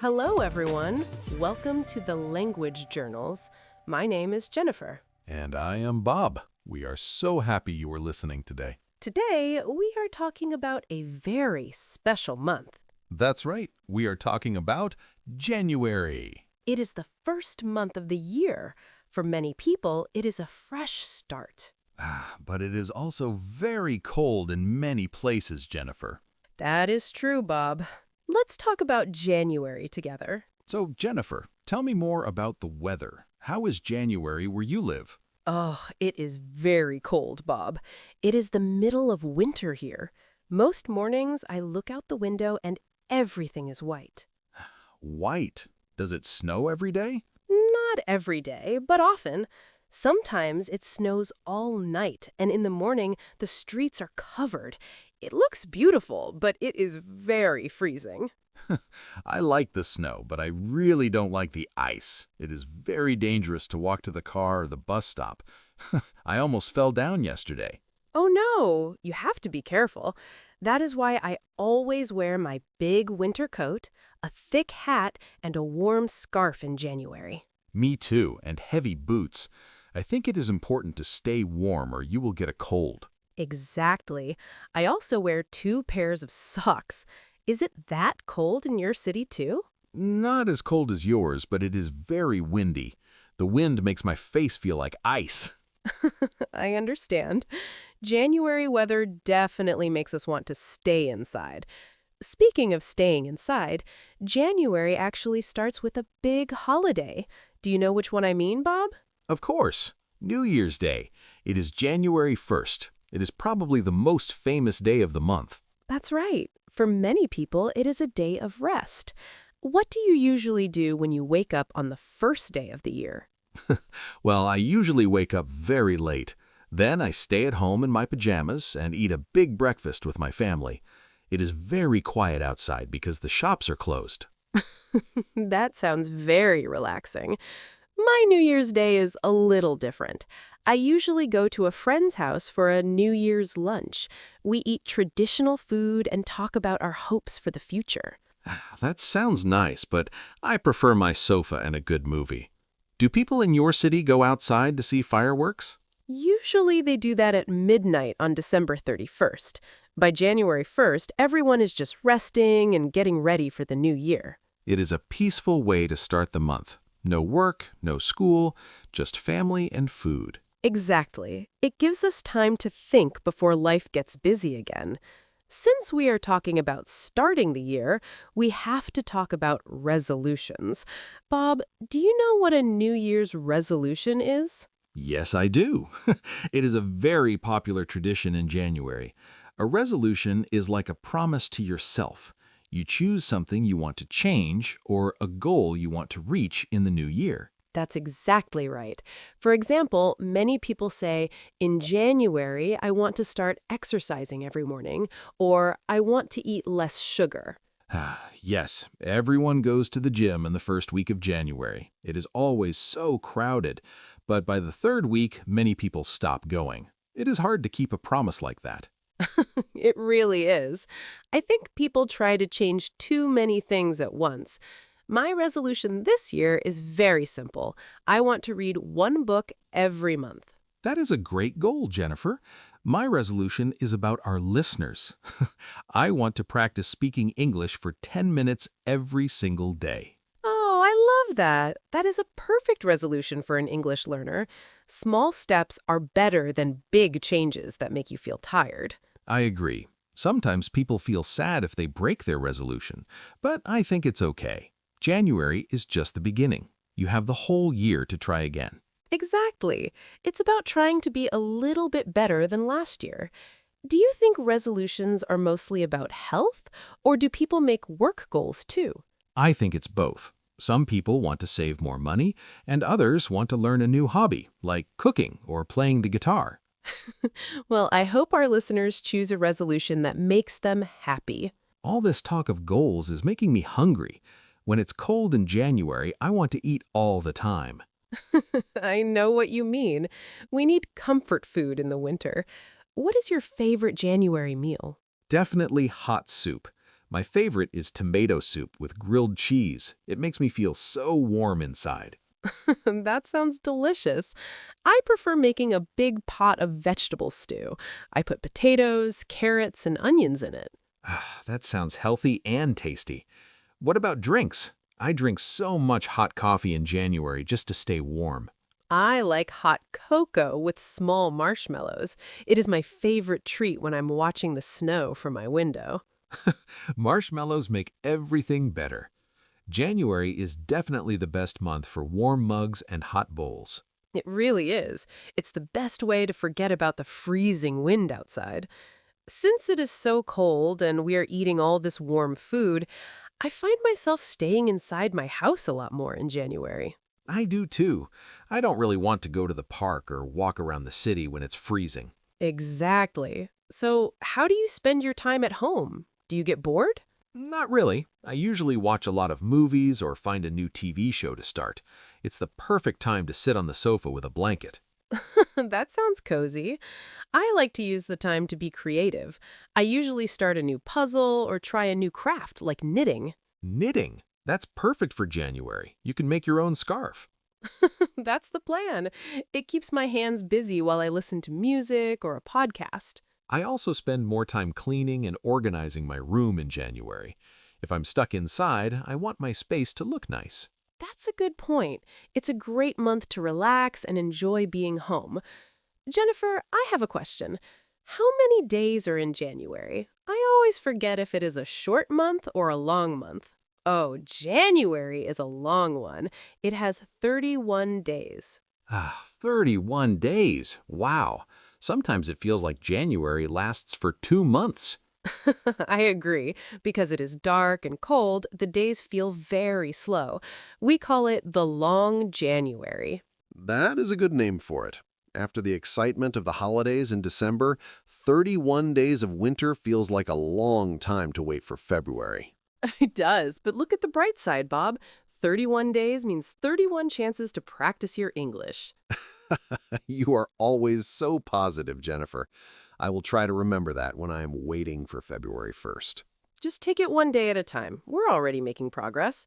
Hello, everyone. Welcome to the Language Journals. My name is Jennifer. And I am Bob. We are so happy you are listening today. Today, we are talking about a very special month. That's right. We are talking about January. It is the first month of the year. For many people, it is a fresh start. But it is also very cold in many places, Jennifer. That is true, Bob. Let's talk about January together. So, Jennifer, tell me more about the weather. How is January where you live? Oh, it is very cold, Bob. It is the middle of winter here. Most mornings, I look out the window and everything is white. White. Does it snow every day? Not every day, but often. Sometimes it snows all night, and in the morning, the streets are covered. It looks beautiful, but it is very freezing. I like the snow, but I really don't like the ice. It is very dangerous to walk to the car or the bus stop. I almost fell down yesterday. Oh no, you have to be careful. That is why I always wear my big winter coat, a thick hat, and a warm scarf in January. Me too, and heavy boots. I think it is important to stay warm or you will get a cold. Exactly. I also wear 2 pairs of socks. Is it that cold in your city too? Not as cold as yours, but it is very windy. The wind makes my face feel like ice. I understand. January weather definitely makes us want to stay inside. Speaking of staying inside, January actually starts with a big holiday. Do you know which one I mean, Bob? Of course, New Year's Day. It is January 1st. It is probably the most famous day of the month. That's right. For many people, it is a day of rest. What do you usually do when you wake up on the first day of the year? Well, I usually wake up very late. Then I stay at home in my pajamas and eat a big breakfast with my family. It is very quiet outside because the shops are closed. That sounds very relaxing. My New Year's Day is a little different. I usually go to a friend's house for a New Year's lunch. We eat traditional food and talk about our hopes for the future. That sounds nice, but I prefer my sofa and a good movie. Do people in your city go outside to see fireworks? Usually they do that at midnight on December 31st. By January 1st, everyone is just resting and getting ready for the new year. It is a peaceful way to start the month. No work, no school, just family and food. Exactly. It gives us time to think before life gets busy again. Since we are talking about starting the year, we have to talk about resolutions. Bob, do you know what a New Year's resolution is? Yes, I do. It is a very popular tradition in January. A resolution is like a promise to yourself. You choose something you want to change or a goal you want to reach in the new year. That's exactly right. For example, many people say, in January, I want to start exercising every morning, or I want to eat less sugar. Yes, everyone goes to the gym in the first week of January. It is always so crowded, but by the third week, many people stop going. It is hard to keep a promise like that. It really is. I think people try to change too many things at once. My resolution this year is very simple. I want to read 1 book every month. That is a great goal, Jennifer. My resolution is about our listeners. I want to practice speaking English for 10 minutes every single day. Oh, I love that. That is a perfect resolution for an English learner. Small steps are better than big changes that make you feel tired. I agree. Sometimes people feel sad if they break their resolution, but I think it's okay. January is just the beginning. You have the whole year to try again. Exactly. It's about trying to be a little bit better than last year. Do you think resolutions are mostly about health, or do people make work goals too? I think it's both. Some people want to save more money, and others want to learn a new hobby, like cooking or playing the guitar. Well, I hope our listeners choose a resolution that makes them happy. All this talk of goals is making me hungry. When it's cold in January, I want to eat all the time. I know what you mean. We need comfort food in the winter. What is your favorite January meal? Definitely hot soup. My favorite is tomato soup with grilled cheese. It makes me feel so warm inside. That sounds delicious. I prefer making a big pot of vegetable stew. I put potatoes, carrots, and onions in it. That sounds healthy and tasty. What about drinks? I drink so much hot coffee in January just to stay warm. I like hot cocoa with small marshmallows. It is my favorite treat when I'm watching the snow from my window. Marshmallows make everything better. January is definitely the best month for warm mugs and hot bowls. It really is. It's the best way to forget about the freezing wind outside. Since it is so cold and we are eating all this warm food, I find myself staying inside my house a lot more in January. I do too. I don't really want to go to the park or walk around the city when it's freezing. Exactly. So, how do you spend your time at home? Do you get bored? Not really. I usually watch a lot of movies or find a new TV show to start. It's the perfect time to sit on the sofa with a blanket. That sounds cozy. I like to use the time to be creative. I usually start a new puzzle or try a new craft like knitting. Knitting. That's perfect for January. You can make your own scarf. That's the plan. It keeps my hands busy while I listen to music or a podcast. I also spend more time cleaning and organizing my room in January. If I'm stuck inside, I want my space to look nice. That's a good point. It's a great month to relax and enjoy being home. Jennifer, I have a question. How many days are in January? I always forget if it is a short month or a long month. Oh, January is a long one. It has 31 days. 31 days. Wow. Sometimes it feels like January lasts for 2 months. I agree. Because it is dark and cold, the days feel very slow. We call it the long January. That is a good name for it. After the excitement of the holidays in December, 31 days of winter feels like a long time to wait for February. It does, but look at the bright side, Bob. 31 days means 31 chances to practice your English. You are always so positive, Jennifer. I will try to remember that when I am waiting for February 1st. Just take it one day at a time. We're already making progress.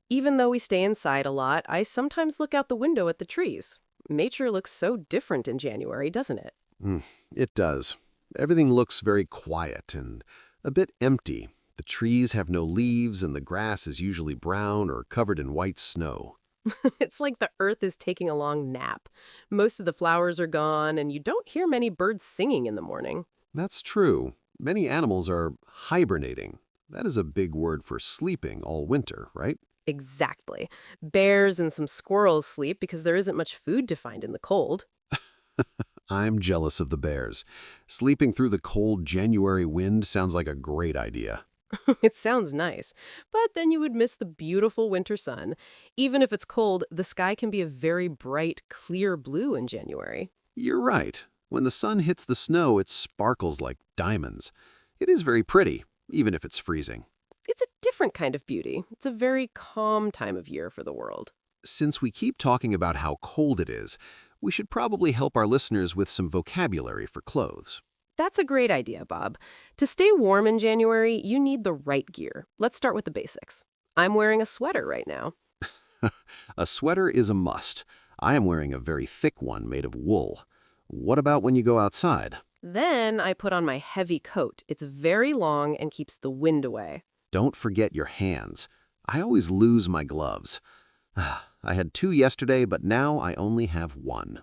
Even though we stay inside a lot, I sometimes look out the window at the trees. Nature looks so different in January, doesn't it? It does. Everything looks very quiet and a bit empty. The trees have no leaves and the grass is usually brown or covered in white snow. It's like the earth is taking a long nap. Most of the flowers are gone, and you don't hear many birds singing in the morning. That's true. Many animals are hibernating. That is a big word for sleeping all winter, right? Exactly. Bears and some squirrels sleep because there isn't much food to find in the cold. I'm jealous of the bears. Sleeping through the cold January wind sounds like a great idea. It sounds nice, but then you would miss the beautiful winter sun. Even if it's cold, the sky can be a very bright, clear blue in January. You're right. When the sun hits the snow, it sparkles like diamonds. It is very pretty, even if it's freezing. It's a different kind of beauty. It's a very calm time of year for the world. Since we keep talking about how cold it is, we should probably help our listeners with some vocabulary for clothes. That's a great idea, Bob. To stay warm in January, you need the right gear. Let's start with the basics. I'm wearing a sweater right now. A sweater is a must. I am wearing a very thick one made of wool. What about when you go outside? Then I put on my heavy coat. It's very long and keeps the wind away. Don't forget your hands. I always lose my gloves. I had 2 yesterday, but now I only have 1.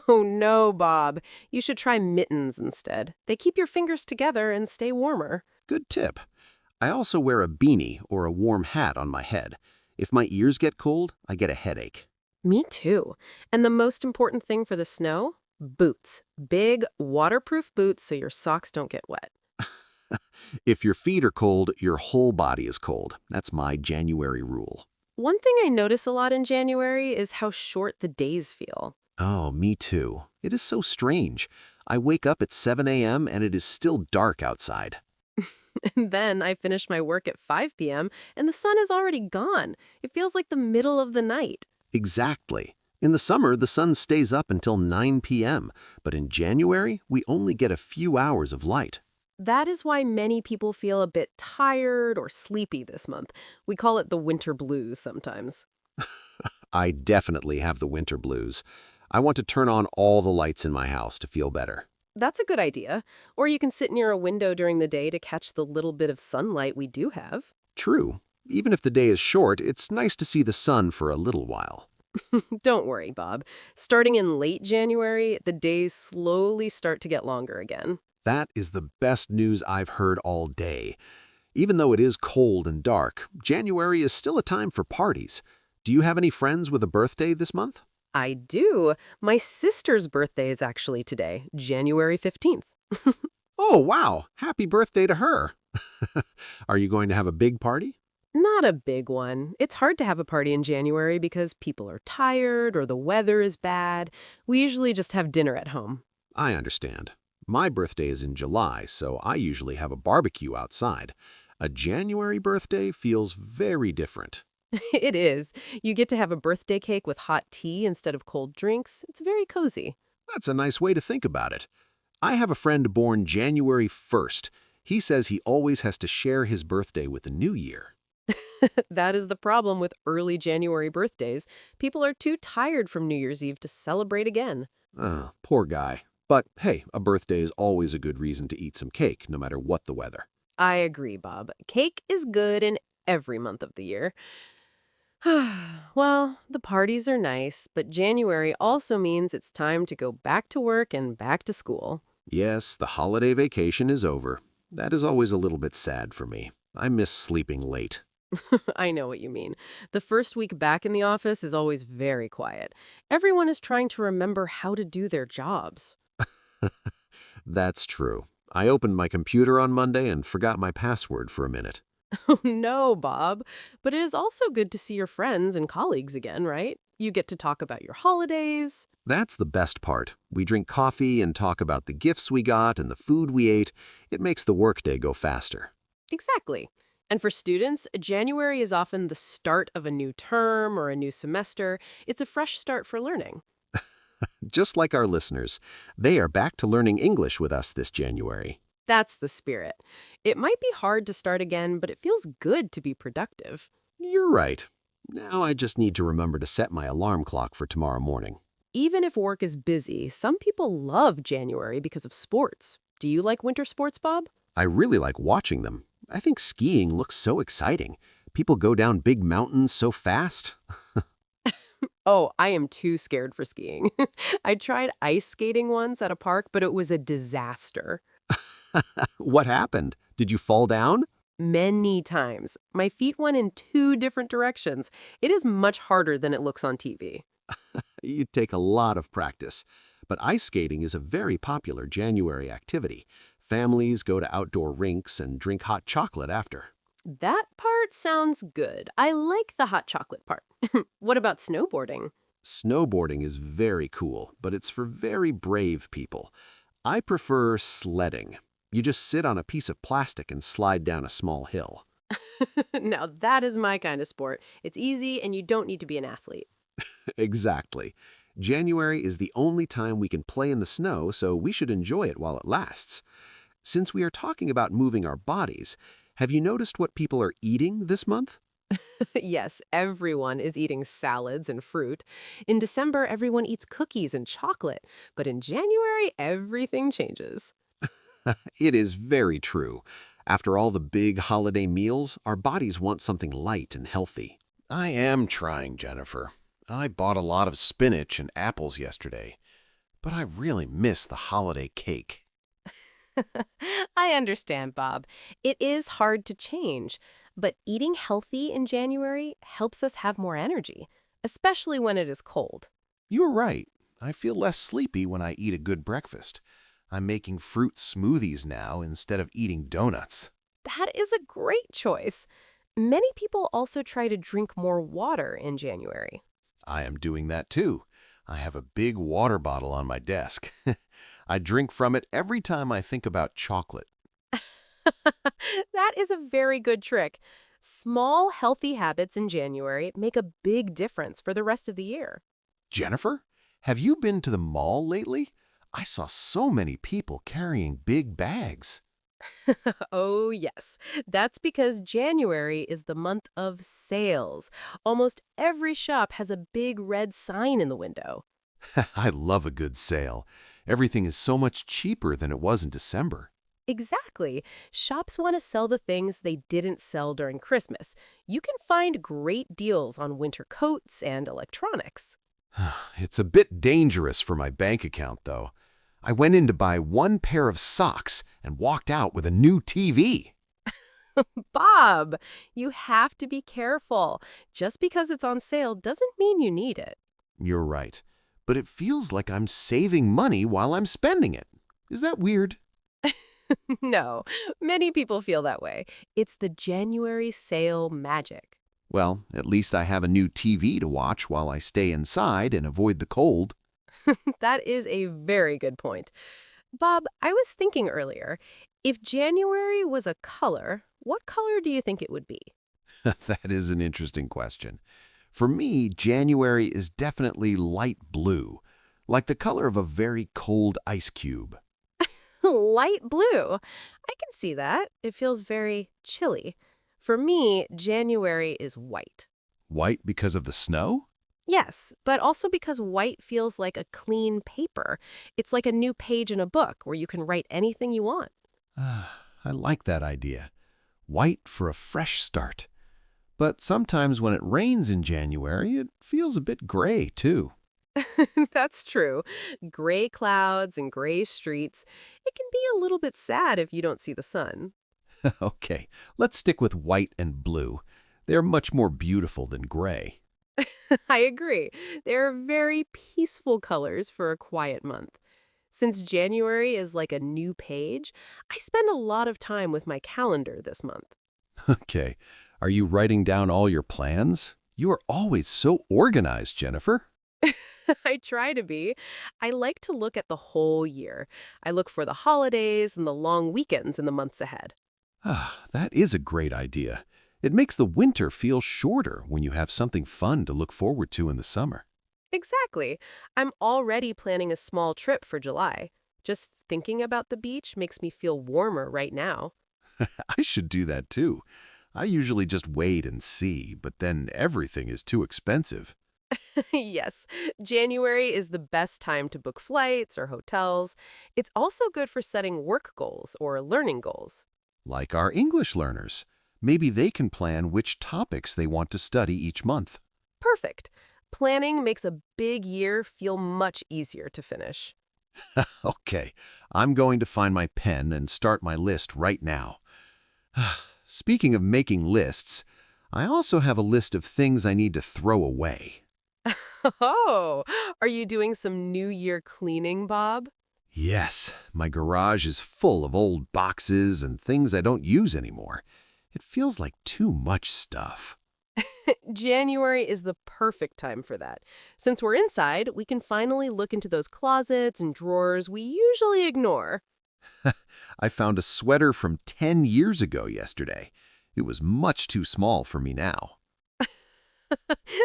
Oh no, Bob. You should try mittens instead. They keep your fingers together and stay warmer. Good tip. I also wear a beanie or a warm hat on my head. If my ears get cold, I get a headache. Me too. And the most important thing for the snow? Boots. Big, waterproof boots so your socks don't get wet. If your feet are cold, your whole body is cold. That's my January rule. One thing I notice a lot in January is how short the days feel. Oh, me too. It is so strange. I wake up at 7 a.m. and it is still dark outside. And then I finish my work at 5 p.m. and the sun is already gone. It feels like the middle of the night. Exactly. In the summer, the sun stays up until 9 p.m., but in January, we only get a few hours of light. That is why many people feel a bit tired or sleepy this month. We call it the winter blues sometimes. I definitely have the winter blues. I want to turn on all the lights in my house to feel better. That's a good idea. Or you can sit near a window during the day to catch the little bit of sunlight we do have. True. Even if the day is short, it's nice to see the sun for a little while. Don't worry, Bob. Starting in late January, the days slowly start to get longer again. That is the best news I've heard all day. Even though it is cold and dark, January is still a time for parties. Do you have any friends with a birthday this month? I do. My sister's birthday is actually today, January 15th. Oh, wow. Happy birthday to her. Are you going to have a big party? Not a big one. It's hard to have a party in January because people are tired or the weather is bad. We usually just have dinner at home. I understand. My birthday is in July, so I usually have a barbecue outside. A January birthday feels very different. It is. You get to have a birthday cake with hot tea instead of cold drinks. It's very cozy. That's a nice way to think about it. I have a friend born January 1st. He says he always has to share his birthday with the new year. That is the problem with early January birthdays. People are too tired from New Year's Eve to celebrate again. Poor guy. But hey, a birthday is always a good reason to eat some cake, no matter what the weather. I agree, Bob. Cake is good in every month of the year. Well, the parties are nice, but January also means it's time to go back to work and back to school. Yes, the holiday vacation is over. That is always a little bit sad for me. I miss sleeping late. I know what you mean. The first week back in the office is always very quiet. Everyone is trying to remember how to do their jobs. That's true. I opened my computer on Monday and forgot my password for a minute. Oh, no, Bob. But it is also good to see your friends and colleagues again, right? You get to talk about your holidays. That's the best part. We drink coffee and talk about the gifts we got and the food we ate. It makes the workday go faster. Exactly. And for students, January is often the start of a new term or a new semester. It's a fresh start for learning. Just like our listeners, they are back to learning English with us this January. That's the spirit. It might be hard to start again, but it feels good to be productive. You're right. Now I just need to remember to set my alarm clock for tomorrow morning. Even if work is busy, some people love January because of sports. Do you like winter sports, Bob? I really like watching them. I think skiing looks so exciting. People go down big mountains so fast. Oh, I am too scared for skiing. I tried ice skating once at a park, but it was a disaster. What happened? Did you fall down? Many times. My feet went in two different directions. It is much harder than it looks on TV. You'd take a lot of practice. But ice skating is a very popular January activity. Families go to outdoor rinks and drink hot chocolate after. That part sounds good. I like the hot chocolate part. What about snowboarding? Snowboarding is very cool, but it's for very brave people. I prefer sledding. You just sit on a piece of plastic and slide down a small hill. Now, that is my kind of sport. It's easy and you don't need to be an athlete. Exactly. January is the only time we can play in the snow, so we should enjoy it while it lasts. Since we are talking about moving our bodies, have you noticed what people are eating this month? Yes, everyone is eating salads and fruit. In December, everyone eats cookies and chocolate. But in January, everything changes. It is very true. After all the big holiday meals, our bodies want something light and healthy. I am trying, Jennifer. I bought a lot of spinach and apples yesterday, but I really miss the holiday cake. I understand, Bob. It is hard to change, but eating healthy in January helps us have more energy, especially when it is cold. You're right. I feel less sleepy when I eat a good breakfast. I'm making fruit smoothies now instead of eating donuts. That is a great choice. Many people also try to drink more water in January. I am doing that too. I have a big water bottle on my desk. I drink from it every time I think about chocolate. That is a very good trick. Small, healthy habits in January make a big difference for the rest of the year. Jennifer, have you been to the mall lately? I saw so many people carrying big bags. Oh, yes. That's because January is the month of sales. Almost every shop has a big red sign in the window. I love a good sale. Everything is so much cheaper than it was in December. Exactly. Shops want to sell the things they didn't sell during Christmas. You can find great deals on winter coats and electronics. It's a bit dangerous for my bank account, though. I went in to buy one pair of socks and walked out with a new TV. Bob, you have to be careful. Just because it's on sale doesn't mean you need it. You're right, but it feels like I'm saving money while I'm spending it. Is that weird? No, many people feel that way. It's the January sale magic. Well, at least I have a new TV to watch while I stay inside and avoid the cold. That is a very good point. Bob, I was thinking earlier, if January was a color, what color do you think it would be? That is an interesting question. For me, January is definitely light blue, like the color of a very cold ice cube. Light blue. I can see that. It feels very chilly. For me, January is white. White because of the snow? Yes, but also because white feels like a clean paper. It's like a new page in a book where you can write anything you want. I like that idea. White for a fresh start. But sometimes when it rains in January, it feels a bit gray, too. That's true. Gray clouds and gray streets. It can be a little bit sad if you don't see the sun. Okay, let's stick with white and blue. They're much more beautiful than gray. I agree. They're very peaceful colors for a quiet month. Since January is like a new page, I spend a lot of time with my calendar this month. Okay, are you writing down all your plans? You are always so organized, Jennifer. I try to be. I like to look at the whole year. I look for the holidays and the long weekends in the months ahead. That is a great idea. It makes the winter feel shorter when you have something fun to look forward to in the summer. Exactly. I'm already planning a small trip for July. Just thinking about the beach makes me feel warmer right now. I should do that too. I usually just wait and see, but then everything is too expensive. Yes, January is the best time to book flights or hotels. It's also good for setting work goals or learning goals. Like our English learners. Maybe they can plan which topics they want to study each month. Perfect. Planning makes a big year feel much easier to finish. Okay, I'm going to find my pen and start my list right now. Speaking of making lists, I also have a list of things I need to throw away. Oh, are you doing some New Year cleaning, Bob? Yes, my garage is full of old boxes and things I don't use anymore. It feels like too much stuff. January is the perfect time for that. Since we're inside, we can finally look into those closets and drawers we usually ignore. I found a sweater from 10 years ago yesterday. It was much too small for me now.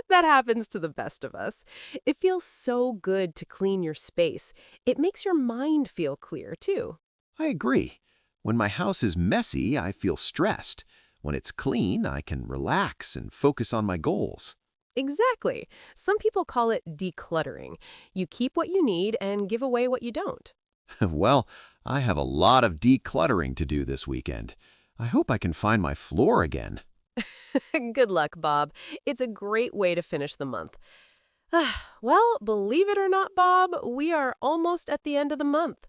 That happens to the best of us. It feels so good to clean your space. It makes your mind feel clear, too. I agree. When my house is messy, I feel stressed. When it's clean, I can relax and focus on my goals. Exactly. Some people call it decluttering. You keep what you need and give away what you don't. Well, I have a lot of decluttering to do this weekend. I hope I can find my floor again. Good luck, Bob. It's a great way to finish the month. Well, believe it or not, Bob, we are almost at the end of the month.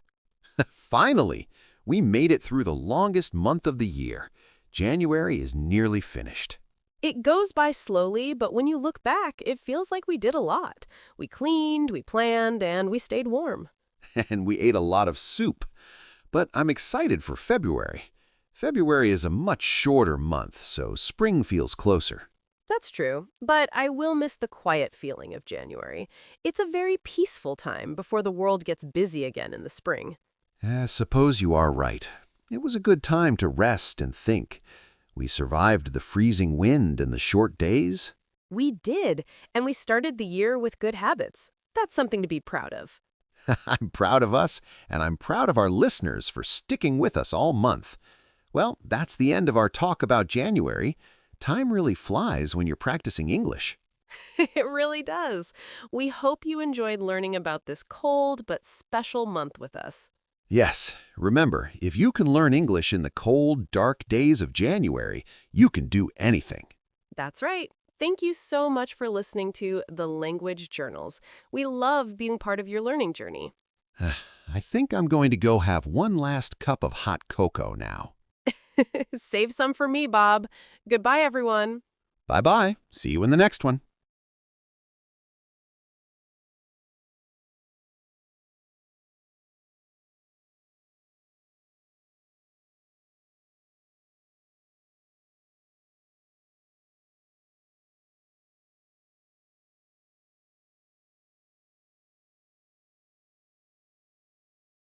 Finally, we made it through the longest month of the year. January is nearly finished. It goes by slowly, but when you look back, it feels like we did a lot. We cleaned, we planned, and we stayed warm. And we ate a lot of soup. But I'm excited for February. February is a much shorter month, so spring feels closer. That's true, but I will miss the quiet feeling of January. It's a very peaceful time before the world gets busy again in the spring. I suppose you are right. It was a good time to rest and think. We survived the freezing wind and the short days. We did, and we started the year with good habits. That's something to be proud of. I'm proud of us, and I'm proud of our listeners for sticking with us all month. Well, that's the end of our talk about January. Time really flies when you're practicing English. It really does. We hope you enjoyed learning about this cold but special month with us. Yes, remember, if you can learn English in the cold, dark days of January, you can do anything. That's right. Thank you so much for listening to The Language Journals. We love being part of your learning journey. I think I'm going to go have one last cup of hot cocoa now. Save some for me, Bob. Goodbye, everyone. Bye-bye. See you in the next one.